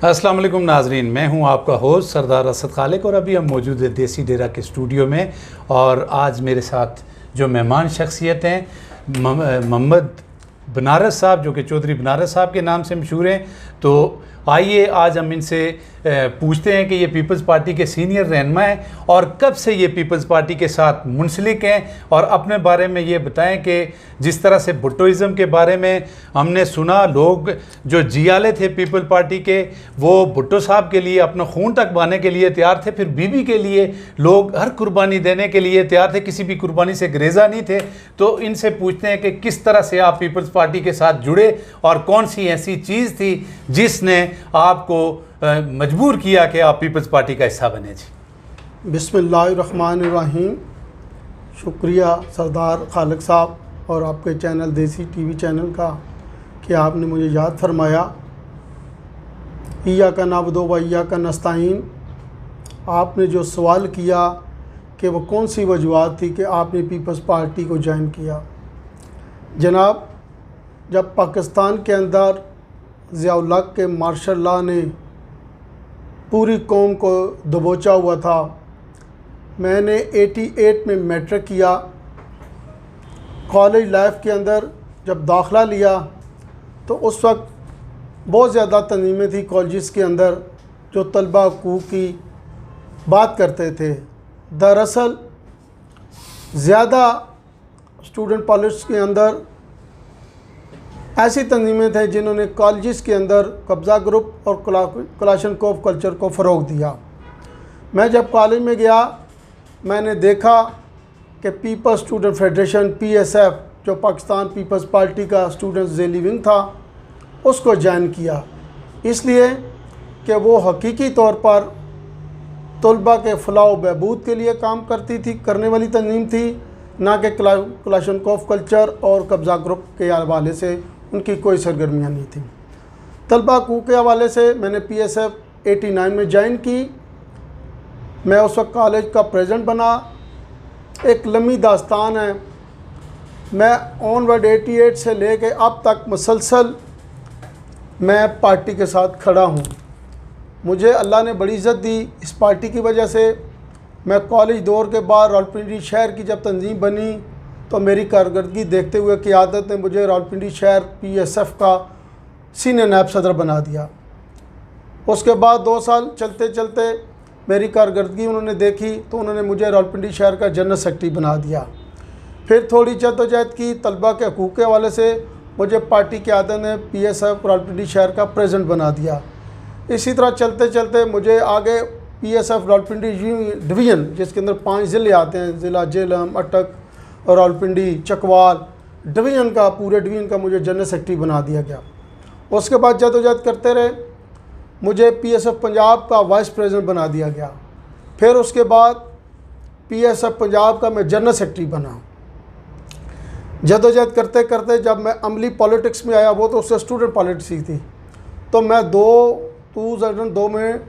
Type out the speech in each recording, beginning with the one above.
अस्सलाम वालेकुम नाजरीन, मैं हूं आपका होस्ट सरदार असद खालिक और अभी हम मौजूद हैं देसी डेरा के स्टूडियो में। और आज मेरे साथ जो मेहमान शख्सियत हैं मोहम्मद बनारस साहब, जो कि चौधरी बनारस साहब के नाम से मशहूर हैं। तो आइए आज हम इनसे पूछते हैं कि ये पीपल्स पार्टी के सीनियर रहनुमा हैं और कब से ये पीपल्स पार्टी के साथ मुंसलिक हैं, और अपने बारे में ये बताएं कि जिस तरह से भुट्टोइज़म के बारे में हमने सुना, लोग जो जियाले थे पीपल पार्टी के वो भुट्टो साहब के लिए अपना खून तक बहाने के लिए तैयार थे, फिर बीबी के लिए लोग हर कुर्बानी देने के लिए तैयार थे, किसी भी कुर्बानी से गुरेज़ा नहीं थे। तो इनसे पूछते हैं कि किस तरह से आप पीपल्स पार्टी के साथ जुड़े और कौन सी ऐसी चीज़ थी जिसने आपको मजबूर किया कि आप पीपल्स पार्टी का हिस्सा बने। जी बिस्मिल्लाहिर्रहमानिर्रहीम। शुक्रिया सरदार खालिक साहब और आपके चैनल देसी टीवी चैनल का कि आपने मुझे याद फरमाया। इय्याका नअबुदु व इय्याका नस्तईन, आपने जो सवाल किया कि वो कौन सी वजूहत थी कि आपने पीपल्स पार्टी को ज्वाइन किया। जनाब, जब पाकिस्तान के अंदर ज़िया-उल हक के मार्शल लॉ ने पूरी कौम को दबोचा हुआ था, मैंने 88 में मैट्रिक किया। कॉलेज लाइफ के अंदर जब दाखिला लिया तो उस वक्त बहुत ज़्यादा तंजीमें थी कॉलेज के अंदर जो तलबा हकूक़ की बात करते थे। दरअसल ज़्यादा स्टूडेंट पॉलिटिक्स के अंदर ऐसी तंजीमें थे जिन्होंने कॉलेज के अंदर कब्ज़ा ग्रुप और क्लाशनकोफ कल्चर को फ़रोग़ दिया। मैं जब कॉलेज में गया, मैंने देखा कि पीपल्स स्टूडेंट फेडरेशन PSF, जो पाकिस्तान पीपल्स पार्टी का स्टूडेंट्स ज़ेली विंग था, उसको ज्वाइन किया, इसलिए कि वो हकीकी तौर पर तलबा के फ़लाह बहबूद के लिए काम करने वाली तंजीम थी, ना कि क्लाशनकोफ कल्चर और कब्ज़ा ग्रुप के हवाले से उनकी कोई सरगर्मियाँ नहीं थी। तलबा हकूक़ के हवाले से मैंने PSF 89 में ज्वाइन की। मैं उस वक्त कॉलेज का प्रेसिडेंट बना। एक लंबी दास्तान है। मैं ऑनवर्ड 88 से लेके अब तक मुसलसल मैं पार्टी के साथ खड़ा हूँ। मुझे अल्लाह ने बड़ी इज़्ज़त दी इस पार्टी की वजह से। मैं कॉलेज दौर के बाद रावलपिंडी शहर की जब तंजीम बनी तो मेरी कारकर्दगी देखते हुए क़यादत ने मुझे रावलपिंडी शहर PSF का सीनियर नायब सदर बना दिया। उसके बाद 2 साल चलते चलते मेरी कारकर्दगी उन्होंने देखी तो उन्होंने मुझे रावलपिंडी शहर का जनरल सेक्रेटरी बना दिया। फिर थोड़ी जद्दोजहद की तलबा के हकूक़ के हवाले से मुझे पार्टी क़यादत ने PSF रावलपिंडी शहर का प्रेसिडेंट बना दिया। इसी तरह चलते चलते मुझे आगे PSF रावलपिंडी डिवीज़न, जिसके अंदर 5 ज़िले आते हैं, ज़िला जेहलम, अटक और रावलपिंडी, चकवाल डिवीज़न का, पूरे डिवीज़न का मुझे जनरल सेक्रेटरी बना दिया गया। उसके बाद जद्दोजहद करते रहे, मुझे PSF पंजाब का वाइस प्रेसिडेंट बना दिया गया। फिर उसके बाद PSF पंजाब का मैं जनरल सेक्रेटरी बना। जद्दोजहद करते करते जब मैं अमली पॉलिटिक्स में आया, वो तो उससे स्टूडेंट पॉलिटिक्स ही थी, तो मैं 2002 में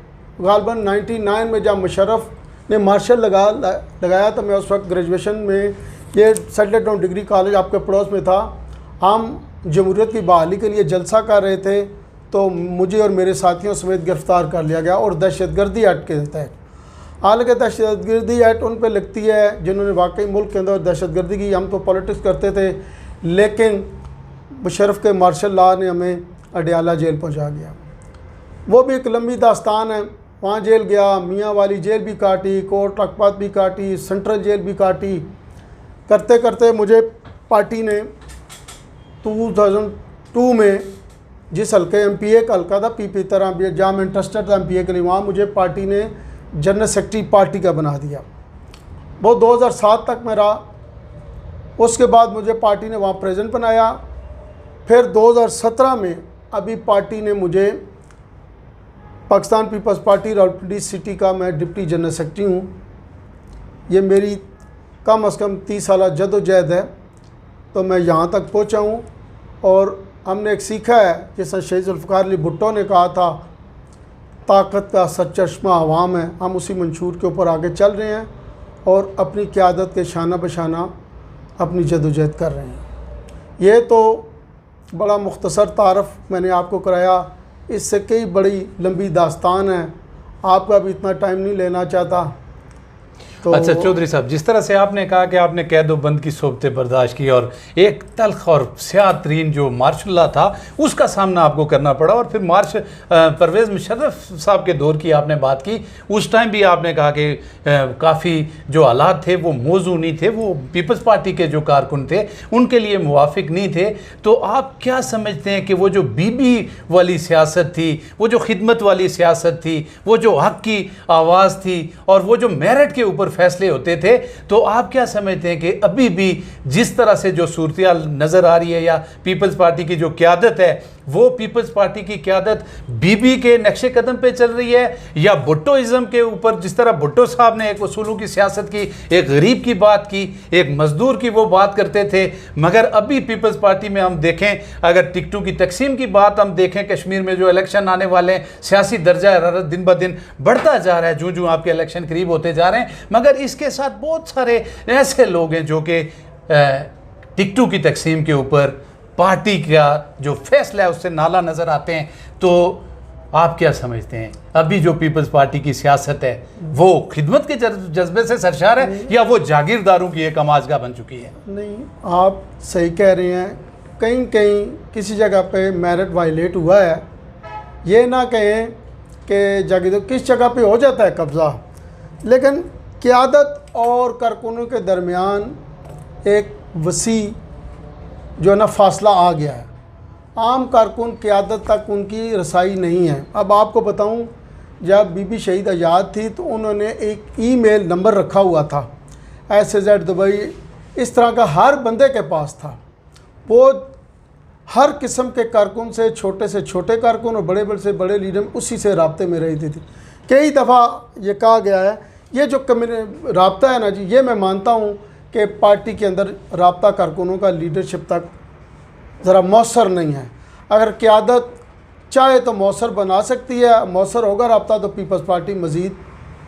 गालबन 99 में जब मुशर्रफ ने मार्शल लगाया तो मैं उस वक्त ग्रेजुएशन में, ये सेटल डाउन डिग्री कॉलेज आपके पड़ोस में था, हम जमहूरियत की बहाली के लिए जलसा कर रहे थे, तो मुझे और मेरे साथियों समेत गिरफ़्तार कर लिया गया और दहशतगर्दी एक्ट के तहत। हालांकि दहशतगर्दी एक्ट उन पर लगती है जिन्होंने वाकई मुल्क के अंदर दहशतगर्दी की। हम तो पॉलिटिक्स करते थे, लेकिन मुशर्रफ के मार्शल लॉ ने हमें अडयाला जेल पहुँचा गया। वो भी एक लंबी दास्तान है। वहाँ जेल गया, मियाँ वाली जेल भी काटी, कोट रकबात भी काटी, सेंट्रल जेल भी काटी। करते करते मुझे पार्टी ने 2002 में जिस हल्के MPA का हल्का था PP तरह, जहाँ मैं इंटरेस्टेड था MPA के लिए, वहाँ मुझे पार्टी ने जनरल सेक्रेटरी पार्टी का बना दिया। वो 2007 तक मैं रहा। उसके बाद मुझे पार्टी ने वहाँ प्रेसिडेंट बनाया। फिर 2017 में अभी पार्टी ने मुझे Pakistan Peoples Party Rawalpindi city का मैं डिप्टी जनरल सेक्रेटरी हूँ। ये मेरी कम से कम 30 साल जद्दोजहद है तो मैं यहाँ तक पहुँचा हूँ। और हमने एक सीखा है, जैसा शहीद ज़ुल्फ़िकार अली भुट्टो ने कहा था, ताकत का सरचश्मा अवाम है। हम उसी मंशूर के ऊपर आगे चल रहे हैं और अपनी क़यादत के शाना बशाना अपनी जद्दोजहद कर रहे हैं। ये तो बड़ा मुख्तसर तारफ़ मैंने आपको कराया इससे कई बड़ी लंबी दास्तान है, आपका भी इतना टाइम नहीं लेना चाहता। तो अच्छा चौधरी साहब, जिस तरह से आपने कहा कि आपने कैदोबंद की सोबतें बर्दाश्त की और एक तल्ख और स्याह तरीन जो मार्शल लॉ था उसका सामना आपको करना पड़ा, और फिर परवेज़ मुशर्रफ साहब के दौर की आपने बात की, उस टाइम भी आपने कहा कि काफ़ी जो हालात थे वो मौजू नहीं थे, वो पीपल्स पार्टी के जो कारकुन थे उनके लिए मुवाफिक नहीं थे। तो आप क्या समझते हैं कि वो जो बीबी वाली सियासत थी, वो जो खिदमत वाली सियासत थी, वो जो हक की आवाज़ थी और वो जो मेरिट के ऊपर फैसले होते थे, तो आप क्या समझते हैं कि अभी भी जिस तरह से जो सूरत नज़र आ रही है या पीपल्स पार्टी की जो क़यादत है वो पीपल्स पार्टी की क़यादत बीबी के नक्शे कदम पे चल रही है, या भुट्टोइज़म के ऊपर जिस तरह भुट्टो साहब ने एक वसूलों की सियासत की, एक गरीब की बात की, एक मजदूर की वो बात करते थे, मगर अभी पीपल्स पार्टी में हम देखें, अगर टिकटों की तकसीम की बात हम देखें, कश्मीर में जो इलेक्शन आने वाले हैं, सियासी दर्जा हरारत दिन ब दिन बढ़ता जा रहा है जूँ जूँ आपके इलेक्शन करीब होते जा रहे हैं, मगर इसके साथ बहुत सारे ऐसे लोग हैं जो कि टिकटों की तकसीम के ऊपर पार्टी का जो फैसला है उससे नाला नज़र आते हैं। तो आप क्या समझते हैं, अभी जो पीपल्स पार्टी की सियासत है वो खिदमत के जज्बे से सरशार है या वो जागीरदारों की एक आमाजगाह बन चुकी है? नहीं, आप सही कह रहे हैं, कहीं कहीं किसी जगह पे मेरिट वायलेट हुआ है, ये ना कहें कि जागीरदार किस जगह पे हो जाता है कब्ज़ा, लेकिन क़यादत और कारकुनों के दरमियान एक वसी जो ना फासला आ गया है, आम कारकुन क़यादत तक उनकी रसाई नहीं है। अब आपको बताऊं, जब बीबी शहीद आज़ाद थी तो उन्होंने एक ईमेल नंबर रखा हुआ था, SAZ दुबई, इस तरह का हर बंदे के पास था। वो हर किस्म के कारकुन से छोटे कारकुन और बड़े से बड़े लीडर उसी से राब्ते में रहती थी। कई दफ़ा ये कहा गया है, ये जो राब्ता है ना जी, ये मैं मानता हूँ कि पार्टी के अंदर राब्ता कारकुनों का लीडरशिप तक ज़रा मौसर नहीं है। अगर क़यादत चाहे तो मौसर बना सकती है, मौसर होगा राब्ता तो पीपल्स पार्टी मज़ीद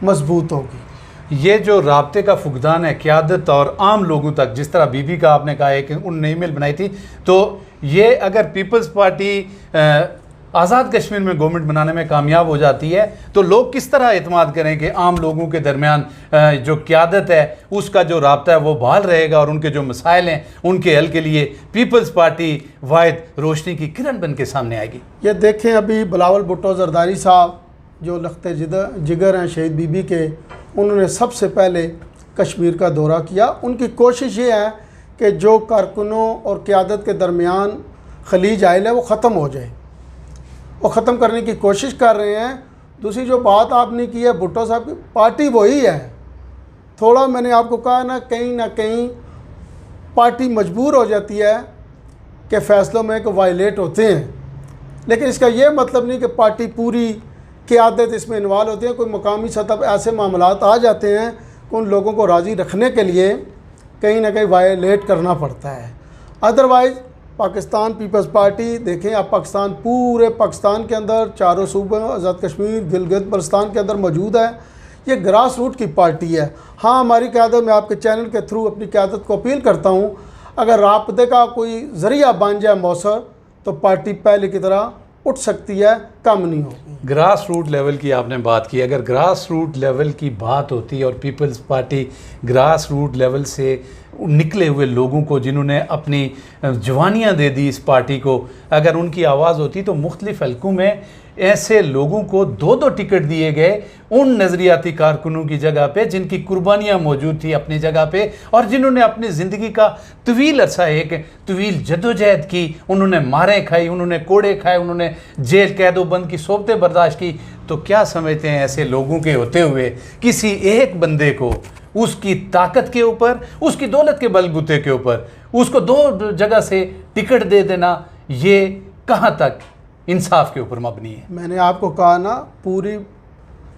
मजबूत होगी। ये जो राब्ते का फुकदान है क़यादत और आम लोगों तक, जिस तरह बीबी का आपने कहा है कि उनने ईमेल बनाई थी, तो ये अगर पीपल्स पार्टी आज़ाद कश्मीर में गवर्नमेंट बनाने में कामयाब हो जाती है तो लोग किस तरह एतमाद करें कि आम लोगों के दरमियान जो क़यादत है उसका जो राब्ता है वो बहाल रहेगा और उनके जो मसाइल हैं उनके हल के लिए पीपल्स पार्टी वाहिद रोशनी की किरण बन के सामने आएगी? ये देखें, अभी बिलावल भुट्टो जरदारी साहब जो लख्ते जिगर हैं शहीद बीबी के, उन्होंने सबसे पहले कश्मीर का दौरा किया। उनकी कोशिश ये है कि जो कारकुनों और क़यादत के दरमियान खलीज आइल है वो ख़त्म हो जाए, वो ख़त्म करने की कोशिश कर रहे हैं। दूसरी जो बात आपने की है भुट्टो साहब की, पार्टी वही है। थोड़ा मैंने आपको कहा ना कहीं पार्टी मजबूर हो जाती है कि फ़ैसलों में कि वायलेट होते हैं, लेकिन इसका ये मतलब नहीं कि पार्टी पूरी क़यादत इसमें इन्वॉल्व होती है। कोई मकामी सतह पर ऐसे मामलात आ जाते हैं कि उन लोगों को राज़ी रखने के लिए कहीं ना कहीं वायलेट करना पड़ता है। अदरवाइज़ पाकिस्तान पीपल्स पार्टी देखें, आप पाकिस्तान, पूरे पाकिस्तान के अंदर चारों सूबे, आज़ाद कश्मीर, गिलगित बल्तिस्तान के अंदर मौजूद है। ये ग्रास रूट की पार्टी है। हाँ, हमारी क़यादत, मैं आपके चैनल के थ्रू अपनी क़यादत को अपील करता हूँ, अगर राब्ते का कोई ज़रिया बन जाए मौसर, तो पार्टी पहले की तरह उठ सकती है, कम नहीं होगी। ग्रास रूट लेवल की आपने बात की, अगर ग्रास रूट लेवल की बात होती और Peoples Party grass root level से निकले हुए लोगों को, जिन्होंने अपनी जवानियाँ दे दी इस पार्टी को, अगर उनकी आवाज़ होती तो मुख्तलिफ हलकों में ऐसे लोगों को 2-2 टिकट दिए गए उन नज़रियाती कारकुनों की जगह पे जिनकी कुर्बानियाँ मौजूद थी अपनी जगह पे और जिन्होंने अपनी ज़िंदगी का तवील अरसा एक तवील जदोजहद की, उन्होंने मारें खाई, उन्होंने कोड़े खाए, उन्होंने जेल कैदोबंद की सोबतें बर्दाश्त की। तो क्या समझते हैं ऐसे लोगों के होते हुए किसी एक बंदे को उसकी ताकत के ऊपर, उसकी दौलत के बलबूते के ऊपर उसको 2 जगह से टिकट दे देना, ये कहाँ तक इंसाफ के ऊपर मबनी है? मैंने आपको कहा ना, पूरी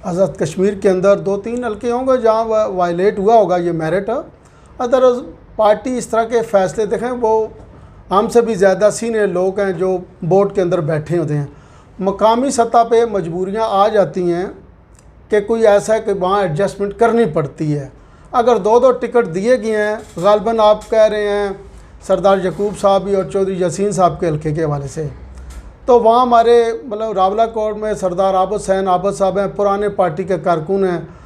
आज़ाद कश्मीर के अंदर 2-3 हल्के होंगे जहाँ वायलेट हुआ होगा ये मेरिट। अदर पार्टी इस तरह के फ़ैसले देखें, वो हमसे भी ज़्यादा सीनियर लोग हैं जो बोर्ड के अंदर बैठे होते हैं। मकामी सतह पे मजबूरियाँ आ जाती हैं कि कोई ऐसा है कि वहाँ एडजस्टमेंट करनी पड़ती है। अगर 2-2 टिकट दिए गए हैं, ग़ालिबन आप कह रहे हैं सरदार यकूब साहब भी और चौधरी यासीन साहब के हल्के के हवाले से, तो वहाँ हमारे मतलब रावला कोट में सरदार आबद हुसैन आबद साहब हैं, पुराने पार्टी के कारकुन हैं।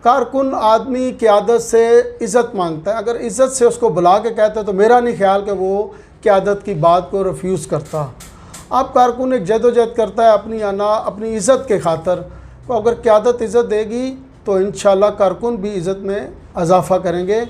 कारकुन आदमी क़यादत से इज़्ज़त मांगता है, अगर इज़्ज़त से उसको बुला के कहता है तो मेरा नहीं ख्याल कि वो क़यादत की बात को रिफ्यूज़ करता। अब कारकुन एक जदोजहद करता है अपनी इज़्ज़त के खातर, तो अगर क़यादत इज़्ज़त देगी तो इंशाल्लाह कारकुन भी इज़्ज़त में इजाफ़ा करेंगे।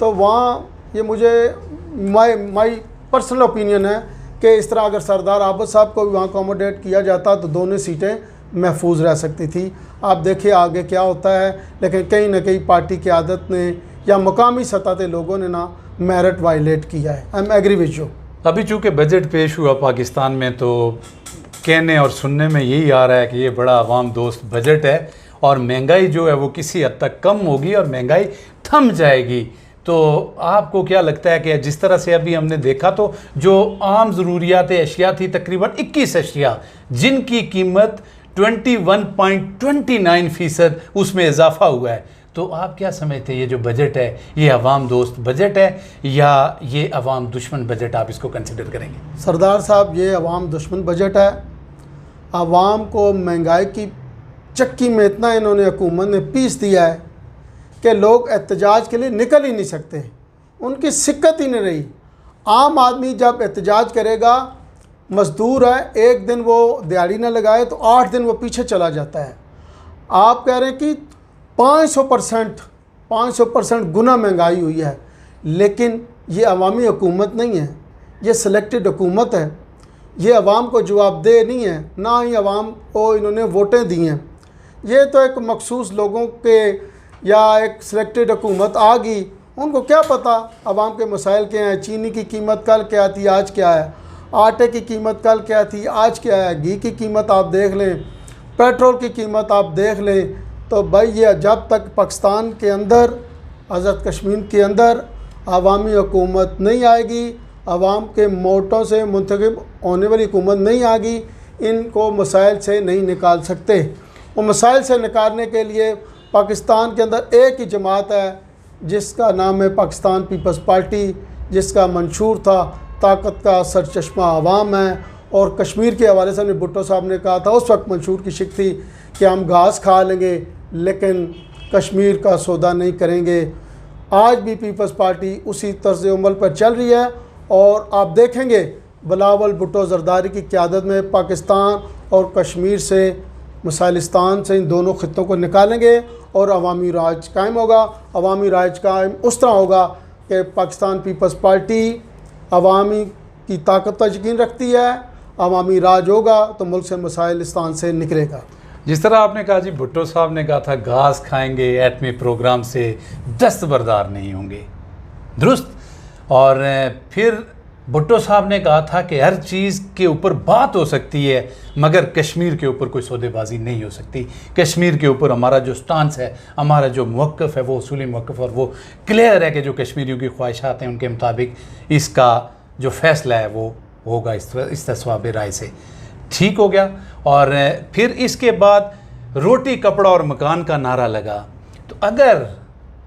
तो वहाँ ये मुझे माई पर्सनल ओपिनियन है कि इस तरह अगर सरदार आबद साहब को भी वहाँ अकोमोडेट किया जाता तो दोनों सीटें महफूज रह सकती थी। आप देखिए आगे क्या होता है, लेकिन कहीं ना कहीं पार्टी की आदत ने या मुकामी सतह के लोगों ने ना मेरिट वायलेट किया है। I am agree with you. अभी चूँकि बजट पेश हुआ पाकिस्तान में, तो कहने और सुनने में यही आ रहा है कि ये बड़ा आवाम दोस्त बजट है और महंगाई जो है वो किसी हद तक कम होगी और महंगाई थम जाएगी। तो आपको क्या लगता है कि जिस तरह से अभी हमने देखा तो जो आम ज़रूरियात अशिया थी तकरीबन 21 अशिया जिनकी कीमत 21.29% उसमें इजाफा हुआ है, तो आप क्या समझते हैं ये जो बजट है ये अवाम दोस्त बजट है या ये अवाम दुश्मन बजट आप इसको कंसिडर करेंगे? सरदार साहब, ये अवाम दुश्मन बजट है। अवाम को महंगाई की चक्की में इतना इन्होंने हुकूमत ने पीस दिया है कि लोग एहतजाज के लिए निकल ही नहीं सकते, उनकी सिक्कत ही नहीं रही। आम आदमी जब एहतजाज करेगा, मज़दूर है, एक दिन वो दिहाड़ी ना लगाए तो 8 दिन वो पीछे चला जाता है। आप कह रहे हैं कि 500% गुना महंगाई हुई है, लेकिन ये अवामी हुकूमत नहीं है, ये सिलेक्टेड हुकूमत है। ये अवाम को जवाबदेह नहीं है, ना ही अवाम को इन्होंने वोटें दी हैं। ये तो एक मखसूस लोगों के या एक सिलेक्टेड हुकूमत आ गई, उनको क्या पता अवाम के मसाइल क्या हैं। चीनी की कीमत कल क्या थी, आज क्या है, आटे की कीमत कल क्या थी, आज क्या है, घी की कीमत आप देख लें, पेट्रोल की कीमत आप देख लें। तो भाई ये जब तक पाकिस्तान के अंदर, आज़ाद कश्मीर के अंदर अवामी हुकूमत नहीं आएगी, अवाम के वोटों से मुंतखब होने वाली हुकूमत नहीं आएगी, इनको मसाइल से नहीं निकाल सकते। वो मसाइल से निकालने के लिए पाकिस्तान के अंदर एक ही जमात है जिसका नाम है पाकिस्तान पीपल्स पार्टी, जिसका मंशूर था ताकत का सरचश्मा अवाम है। और कश्मीर के हवाले से भुट्टो साहब ने कहा था, उस वक्त मंशूर की शिक थी कि हम घास खा लेंगे लेकिन कश्मीर का सौदा नहीं करेंगे। आज भी पीपल्स पार्टी उसी तर्ज अमल पर चल रही है और आप देखेंगे बिलावल भुट्टो जरदारी की क़यादत में पाकिस्तान और कश्मीर से, मिसालिस्तान से इन दोनों ख़ित्तों को निकालेंगे और अवामी राज कायम होगा। अवामी राज कायम उस तरह होगा कि पाकिस्तान पीपल्स पार्टी अवामी की ताकत पर यकीन रखती है, अवामी राज होगा तो मुल्क से मिसालिस्तान से निकलेगा। जिस तरह आपने कहा जी, भुट्टो साहब ने कहा था घास खाएंगे, एटमी प्रोग्राम से दस्तबरदार नहीं होंगे, दुरुस्त। और फिर भुट्टो साहब ने कहा था कि हर चीज़ के ऊपर बात हो सकती है मगर कश्मीर के ऊपर कोई सौदेबाजी नहीं हो सकती। कश्मीर के ऊपर हमारा जो स्टांस है, हमारा जो मौक़िफ़ है वो उसूली मौक़िफ़, और वो क्लियर है कि जो कश्मीरियों की ख्वाहिशात हैं उनके मुताबिक इसका जो फ़ैसला है वो होगा इस तस्वाब राय से। ठीक हो गया। और फिर इसके बाद रोटी कपड़ा और मकान का नारा लगा। तो अगर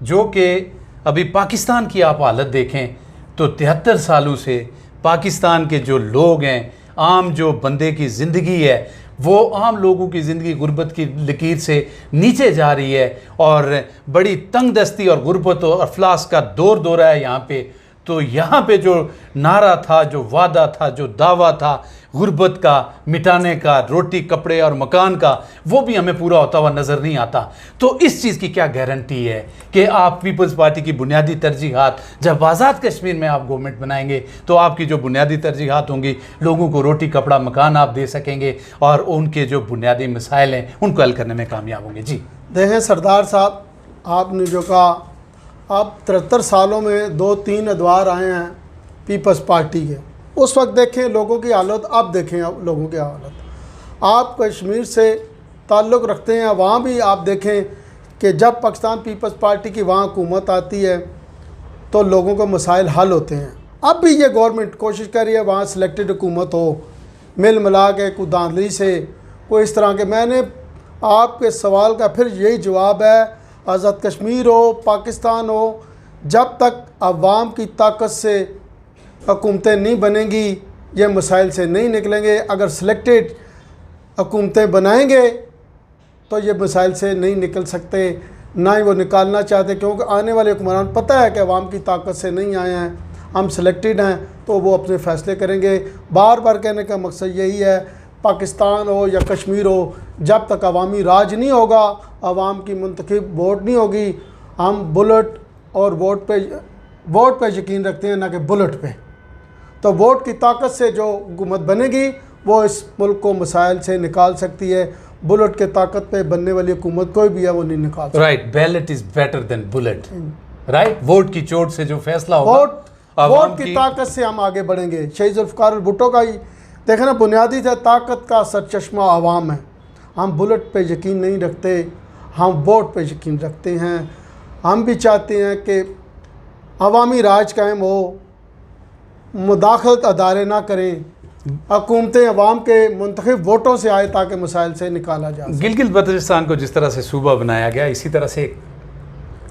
जो कि अभी पाकिस्तान की आप हालत देखें तो 73 सालों से पाकिस्तान के जो लोग हैं, आम जो बंदे की ज़िंदगी है, वो आम लोगों की ज़िंदगी गुर्बत की लकीर से नीचे जा रही है और बड़ी तंग दस्ती और गुर्बत और अफलास का दौर दौरा है यहाँ पे। तो यहाँ पे जो नारा था, जो वादा था, जो दावा था गुर्बत का मिटाने का, रोटी कपड़े और मकान का, वो भी हमें पूरा होता हुआ नज़र नहीं आता। तो इस चीज़ की क्या गारंटी है कि आप पीपल्स पार्टी की बुनियादी तरजीहात, जब आज़ाद कश्मीर में आप गवर्नमेंट बनाएंगे तो आपकी जो बुनियादी तरजीहात होंगी, लोगों को रोटी कपड़ा मकान आप दे सकेंगे और उनके जो बुनियादी मसाइल हैं उनको हल करने में कामयाब होंगे? जी देखें सरदार साहब, आपने जो कहा, आप 73 सालों में 2-3 अदवार आए हैं पीपल्स पार्टी के। उस वक्त देखें लोगों की हालत, अब देखें अब लोगों की हालत। आप कश्मीर से ताल्लुक़ रखते हैं, वहाँ भी आप देखें कि जब पाकिस्तान पीपल्स पार्टी की वहाँ हुकूमत आती है तो लोगों को मसाइल हल होते हैं। अब भी ये गवर्नमेंट कोशिश कर रही है वहाँ सिलेक्टेड हुकूमत हो, मिल मिला के कोई धांधली से, कोई इस तरह के। मैंने आपके सवाल का फिर यही जवाब है, आज़ाद कश्मीर हो, पाकिस्तान हो, जब तक अवाम की ताकत से हुकूमतें नहीं बनेंगी, ये मसाइल से नहीं निकलेंगे। अगर सिलेक्टेड हुकूमतें बनाएंगे तो ये मसाइल से नहीं निकल सकते, ना ही वो निकालना चाहते, क्योंकि आने वाले हुक्मरान पता है कि अवाम की ताकत से नहीं आए हैं, हम सिलेक्टेड हैं, तो वो अपने फ़ैसले करेंगे। बार बार कहने का मकसद यही है, पाकिस्तान हो या कश्मीर हो, जब तक अवामी राज नहीं होगा, अवाम की मुंतखब वोट नहीं होगी, हम बुलेट और वोट पे यकीन रखते हैं, ना कि बुलेट पे। तो वोट की ताकत से जो हुकूमत बनेगी वो इस मुल्क को मसाइल से निकाल सकती है। बुलेट के ताकत पे बनने वाली हुकूमत कोई भी है वो नहीं निकाल सकती। Right, ballot is better than bullet. Right, vote की चोट से जो फैसला होगा, वोट की ताकत से हम आगे बढ़ेंगे। शहीद जुल्फ़िकार भुट्टो का ही देखें ना, बुनियादी था, ताकत का सरचश्मा आवाम है। हम बुलेट पे यकीन नहीं रखते, हम वोट पे यकीन रखते हैं। हम भी चाहते हैं कि अवामी राज कायम हो, मुदाखलत अदारे ना करें, हुकूमतें अवाम के मुंतखब वोटों से आए ताकि मसाइल से निकाला जा सके। गिलगित बल्तिस्तान को जिस तरह से सूबा बनाया गया, इसी तरह से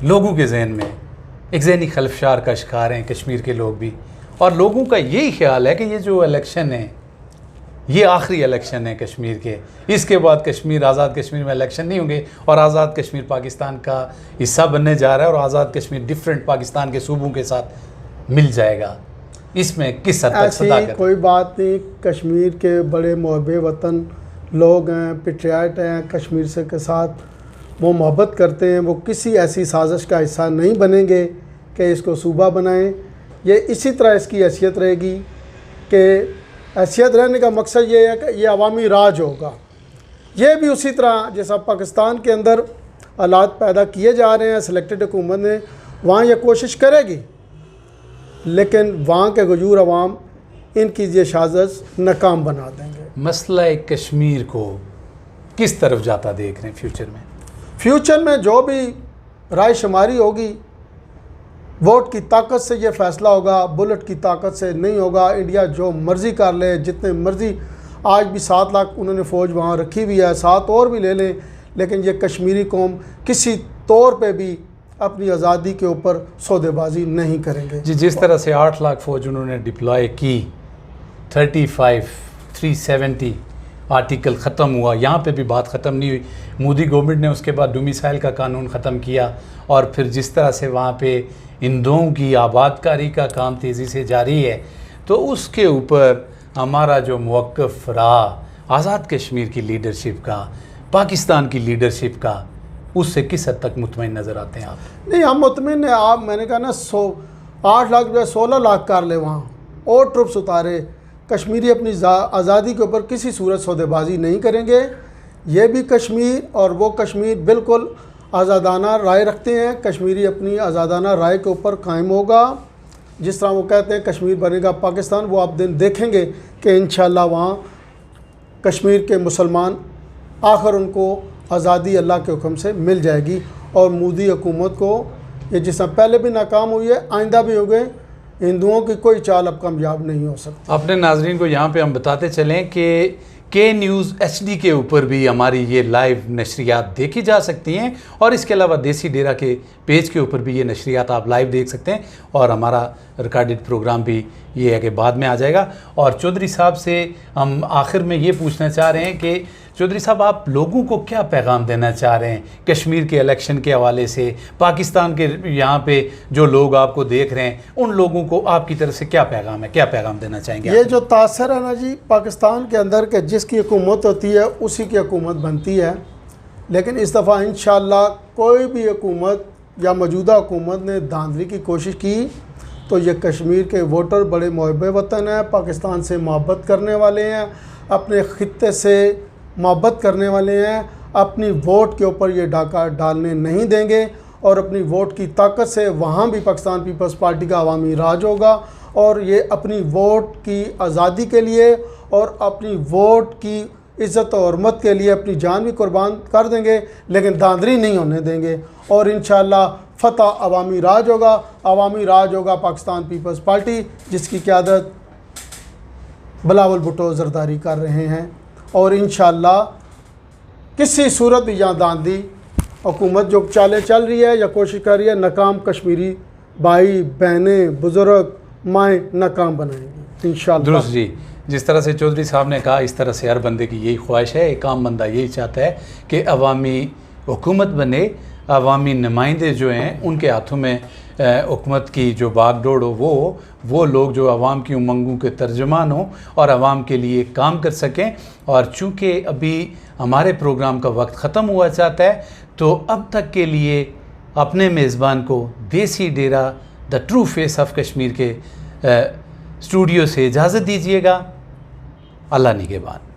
लोगों के जहन में एक ज़हनी खलफशार का शिकार हैं कश्मीर के लोग भी, और लोगों का यही ख्याल है कि ये जो इलेक्शन है ये आखिरी इलेक्शन है कश्मीर के, इसके बाद कश्मीर, आज़ाद कश्मीर में इलेक्शन नहीं होंगे और आज़ाद कश्मीर पाकिस्तान का हिस्सा बनने जा रहा है और आज़ाद कश्मीर डिफरेंट पाकिस्तान के सूबों के साथ मिल जाएगा। इसमें किस हद तक सदाकत? कोई बात नहीं, कश्मीर के बड़े मुहब्बे वतन लोग हैं, पेट्रियाट हैं, कश्मीर से के साथ वो मोहब्बत करते हैं, वो किसी ऐसी साजिश का हिस्सा नहीं बनेंगे कि इसको सूबा बनाएं। ये इसी तरह इसकी हैसियत रहेगी कि हैसियत रहने का मकसद ये है कि ये अवामी राज होगा। ये भी उसी तरह जैसा पाकिस्तान के अंदर हालात पैदा किए जा रहे हैं, सिलेक्टेड हुकूमत ने वहाँ ये कोशिश करेगी, लेकिन वहाँ के गजूर अवाम इनकी ये साजिश नाकाम बना देंगे। मसला कश्मीर को किस तरफ जाता देख रहे हैं फ्यूचर में? फ्यूचर में जो भी राय शुमारी होगी, वोट की ताकत से ये फ़ैसला होगा, बुलेट की ताकत से नहीं होगा। इंडिया जो मर्ज़ी कर ले, जितने मर्ज़ी, आज भी 7 लाख उन्होंने फ़ौज वहाँ रखी हुई है, 7 और भी ले लें, लेकिन ये कश्मीरी कौम किसी तौर पे भी अपनी आज़ादी के ऊपर सौदेबाजी नहीं करेंगे। जी, जिस तरह से 8 लाख फ़ौज उन्होंने डिप्लॉय की, 370 आर्टिकल ख़त्म हुआ, यहाँ पे भी बात ख़त्म नहीं हुई। मोदी गवर्नमेंट ने उसके बाद डोमिसाइल का कानून ख़त्म किया, और फिर जिस तरह से वहाँ पे हिंदुओं की आबादकारी का काम तेज़ी से जारी है, तो उसके ऊपर हमारा जो मौक़िफ़ रहा आज़ाद कश्मीर की लीडरशिप का, पाकिस्तान की लीडरशिप का, उससे किस हद तक मुतमईन नज़र आते हैं आप? नहीं, हम मुतमईन हैं। आप, मैंने कहा ना, 8 लाख जो 16 लाख कर ले वहाँ और ट्रुप्स उतारे, कश्मीरी अपनी आज़ादी के ऊपर किसी सूरत सौदेबाजी नहीं करेंगे। ये भी कश्मीर और वो कश्मीर बिल्कुल आज़ादाना राय रखते हैं। कश्मीरी अपनी आज़ादाना राय के ऊपर कायम होगा। जिस तरह वो कहते हैं कश्मीर बनेगा पाकिस्तान, वो आप दिन देखेंगे कि इंशाअल्लाह वहाँ कश्मीर के मुसलमान आखिर उनको आज़ादी अल्लाह के हुक्म से मिल जाएगी। और मोदी हुकूमत को ये जिस तरह पहले भी नाकाम हुई है, आइंदा भी हो गए, हिंदुओं की कोई चाल अब कामयाब नहीं हो सकती। अपने नाजरीन को यहाँ पे हम बताते चलें कि के न्यूज़ HD के ऊपर भी हमारी ये लाइव नशरियात देखी जा सकती हैं, और इसके अलावा देसी डेरा के पेज के ऊपर भी ये नशरियात आप लाइव देख सकते हैं, और हमारा रिकॉर्डेड प्रोग्राम भी ये है कि बाद में आ जाएगा। और चौधरी साहब से हम आखिर में ये पूछना चाह रहे हैं कि चौधरी साहब, आप लोगों को क्या पैगाम देना चाह रहे हैं कश्मीर के इलेक्शन के हवाले से? पाकिस्तान के यहाँ पे जो लोग आपको देख रहे हैं, उन लोगों को आपकी तरफ से क्या पैगाम है, क्या पैगाम देना चाहेंगे? ये जो तासर है ना जी पाकिस्तान के अंदर के, जिसकी हुकूमत होती है उसी की हुकूमत बनती है, लेकिन इस दफ़ा इंशाअल्लाह कोई भी हुकूमत या मौजूदा हुकूमत ने धांधली की कोशिश की तो ये कश्मीर के वोटर बड़े मुहब्बे वतन हैं, पाकिस्तान से मोहब्बत करने वाले हैं, अपने ख़ित्ते से मोहब्बत करने वाले हैं, अपनी वोट के ऊपर ये डाका डालने नहीं देंगे, और अपनी वोट की ताकत से वहाँ भी पाकिस्तान पीपल्स पार्टी का अवामी राज होगा। और ये अपनी वोट की आज़ादी के लिए और अपनी वोट की इज़्ज़त और हरमत के लिए अपनी जान भी कुर्बान कर देंगे, लेकिन धांधली नहीं होने देंगे। और इंशाअल्लाह फ़तह अवामी राज होगा। अवामी राज होगा पाकिस्तान पीपल्स पार्टी, जिसकी क़यादत बिलावल भुट्टो ज़रदारी कर रहे हैं। और इंशाअल्लाह किसी सूरत भी यहाँ धांधली हुकूमत जो चालें चल रही है या कोशिश कर रही है, नाकाम कश्मीरी भाई बहनें बुज़ुर्ग माएँ नाकाम बनाएंगी। इंशाअल्लाह। दुरुस्त जी, जिस तरह से चौधरी साहब ने कहा, इस तरह से हर बंदे की यही ख्वाहिश है, एक आम बंदा यही चाहता है कि अवामी हुकूमत बने, अवामी नुमाइंदे जो हैं उनके हाथों में हुकूमत की जो बागडोर हो वो लोग जो अवाम की उमंगों के तर्जुमान हों और अवाम के लिए काम कर सकें। और चूँकि अभी हमारे प्रोग्राम का वक्त ख़त्म हुआ चाहता है, तो अब तक के लिए अपने मेज़बान को Desi Dera the true face of Kashmir के स्टूडियो से इजाज़त दीजिएगा। अल्लाह निगहबान।